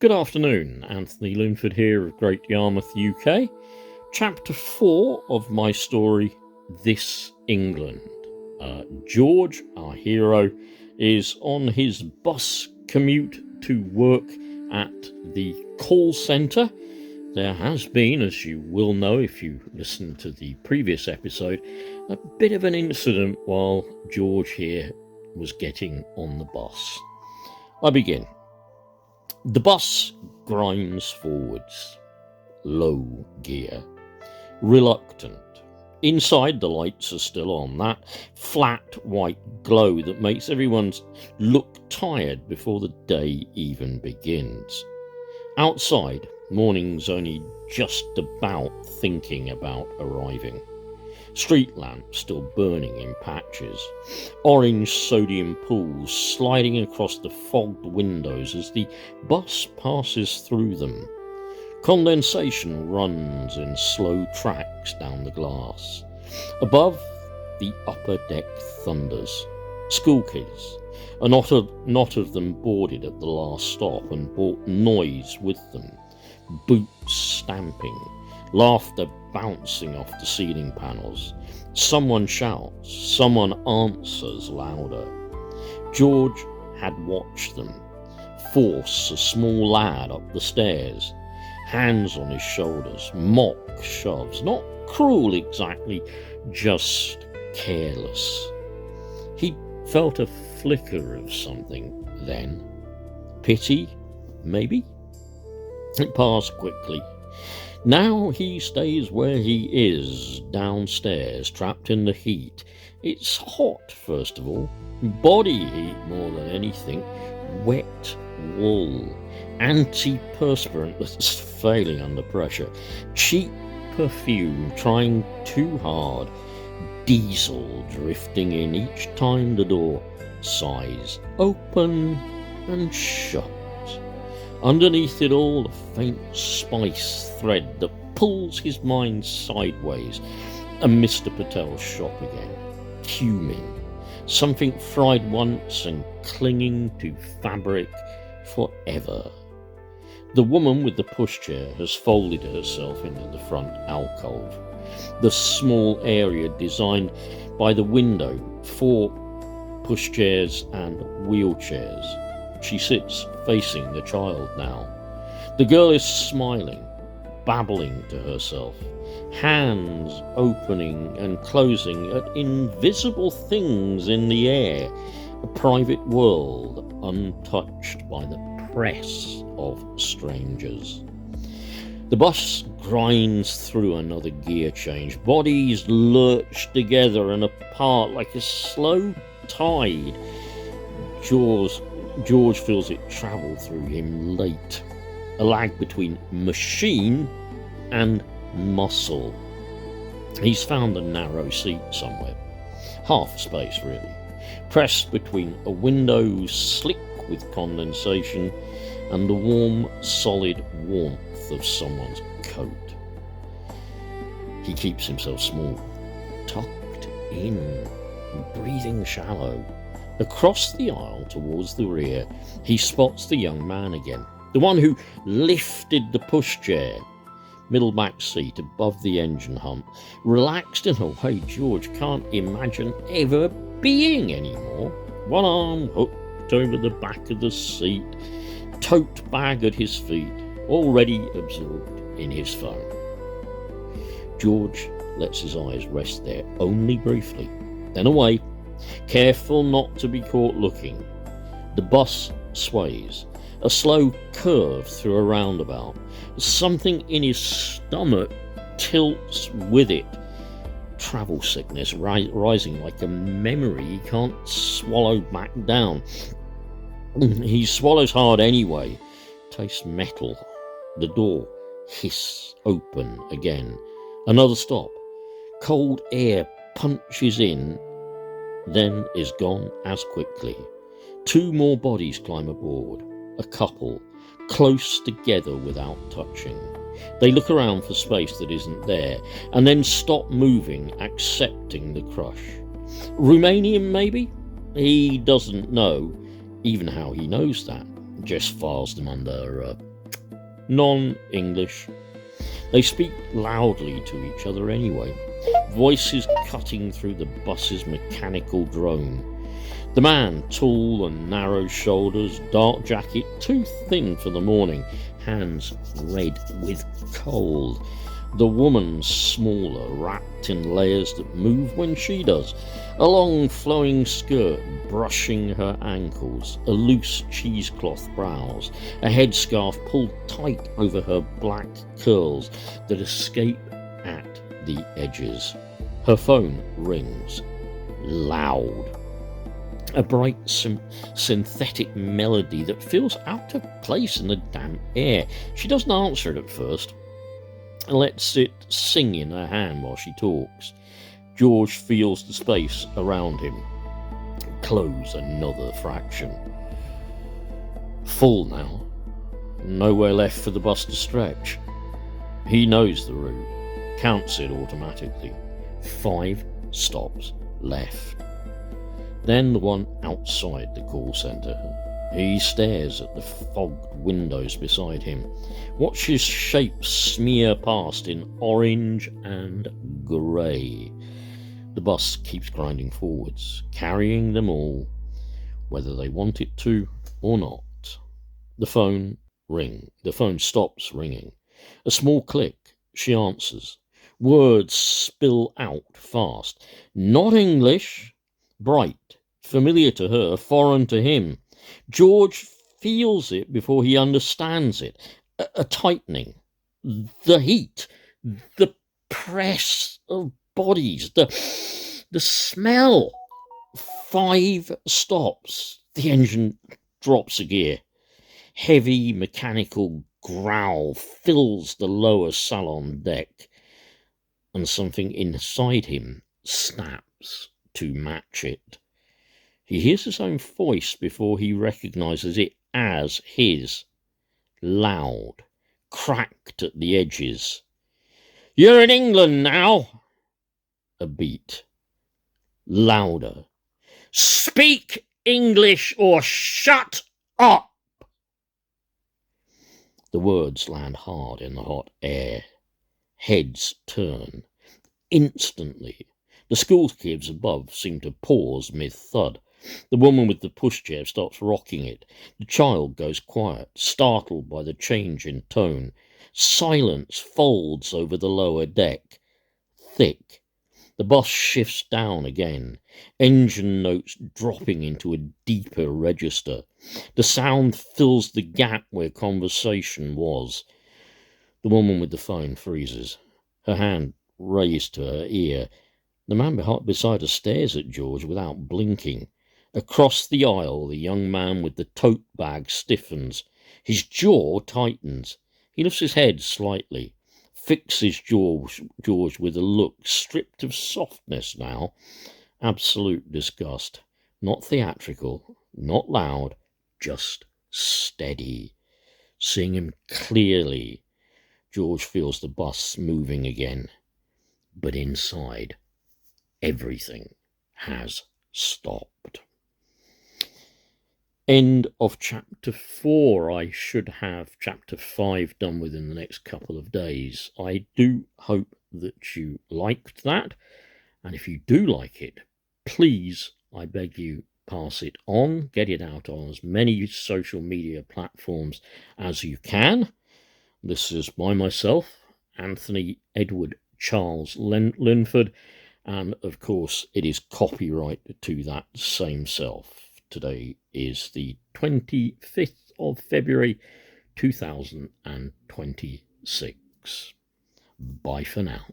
Good afternoon, Anthony Linford here of Great Yarmouth, UK. Chapter 4 of my story, This England. George, our hero, is on his bus commute to work at the call centre. There has been, as you will know if you listened to the previous episode, a bit of an incident while George here was getting on the bus. I begin. The bus grinds forwards, low gear, reluctant. Inside, the lights are still on, that flat white glow that makes everyone look tired before the day even begins. Outside, morning's only just about thinking about arriving. Street lamps still burning in patches, orange sodium pools sliding across the fogged windows as the bus passes through them. Condensation runs in slow tracks down the glass. Above, the upper deck thunders. School kids, a knot of them boarded at the last stop and brought noise with them. Boots stamping, laughter bouncing off the ceiling panels. Someone shouts, someone answers louder. George had watched them force a small lad up the stairs, hands on his shoulders, mock shoves, not cruel exactly, just careless. He felt a flicker of something then. Pity, maybe? It passed quickly. Now he stays where he is, downstairs, trapped in the heat. It's hot, first of all. Body heat more than anything. Wet wool. Antiperspirant that's failing under pressure. Cheap perfume trying too hard. Diesel drifting in each time the door sighs open and shut. Underneath it all, a faint spice thread that pulls his mind sideways. And Mr. Patel's shop again. Cumin. Something fried once and clinging to fabric forever. The woman with the pushchair has folded herself into the front alcove. The small area designed by the window for pushchairs and wheelchairs. She sits facing the child now. The girl is smiling, babbling to herself, hands opening and closing at invisible things in the air, a private world untouched by the press of strangers. The bus grinds through another gear change. Bodies lurch together and apart like a slow tide. George feels it travel through him late, a lag between machine and muscle. He's found a narrow seat somewhere, half space really, pressed between a window slick with condensation and the warm, solid warmth of someone's coat. He keeps himself small, tucked in, breathing shallow. Across the aisle towards the rear, he spots the young man again, the one who lifted the pushchair, middle back seat above the engine hump, relaxed in a way George can't imagine ever being anymore. One arm hooked over the back of the seat, tote bag at his feet, already absorbed in his phone. George lets his eyes rest there only briefly, then away, careful not to be caught looking. The bus sways, a slow curve through a roundabout. Something in his stomach tilts with it. Travel sickness rising like a memory he can't swallow back down. He swallows hard anyway. Tastes metal. The door hiss open again. Another stop. Cold air punches in, then is gone as quickly. Two more bodies climb aboard, a couple, close together without touching. They look around for space that isn't there, and then stop moving, accepting the crush. Romanian, maybe? He doesn't know, even how he knows that. Just files them under non-English. They speak loudly to each other anyway, voices cutting through the bus's mechanical drone. The man, tall and narrow-shoulders, dark jacket, too thin for the morning, hands red with cold. The woman, smaller, wrapped in layers that move when she does, a long flowing skirt brushing her ankles, a loose cheesecloth blouse, a headscarf pulled tight over her black curls that escape at the edges. Her phone rings loud. A bright synthetic melody that feels out of place in the damp air. She doesn't answer it at first, and lets it sing in her hand while she talks. George feels the space around him close another fraction. Full now. Nowhere left for the bus to stretch. He knows the route, counts it automatically. 5 stops left. Then the one outside the call centre. He stares at the fogged windows beside him, watches shapes smear past in orange and grey. The bus keeps grinding forwards, carrying them all, whether they want it to or not. The phone stops ringing. A small click. She answers. Words spill out fast. Not English. Bright. Familiar to her, foreign to him. George feels it before he understands it. A tightening. The heat. The press of bodies. The smell. 5 stops. The engine drops a gear. Heavy mechanical growl fills the lower salon deck, and something inside him snaps to match it. He hears his own voice before he recognises it as his. Loud, cracked at the edges. You're in England now. A beat. Louder. Speak English or shut up. The words land hard in the hot air. Heads turn. Instantly. The school kids above seem to pause mid-thud. The woman with the pushchair stops rocking it. The child goes quiet, startled by the change in tone. Silence folds over the lower deck. Thick. The bus shifts down again, engine notes dropping into a deeper register. The sound fills the gap where conversation was. The woman with the phone freezes, her hand raised to her ear. The man beside her stares at George without blinking. Across the aisle, the young man with the tote bag stiffens. His jaw tightens. He lifts his head slightly, fixes George with a look stripped of softness now. Absolute disgust. Not theatrical, not loud, just steady. Seeing him clearly, George feels the bus moving again. But inside, everything has stopped. End of chapter 4. I should have chapter 5 done within the next couple of days. I do hope that you liked that, and if you do like it, please, I beg you, pass it on, get it out on as many social media platforms as you can. This is by myself, Anthony Edward Charles Linford, and of course it is copyright to that same self. Today is the 25th of February 2026. Bye for now.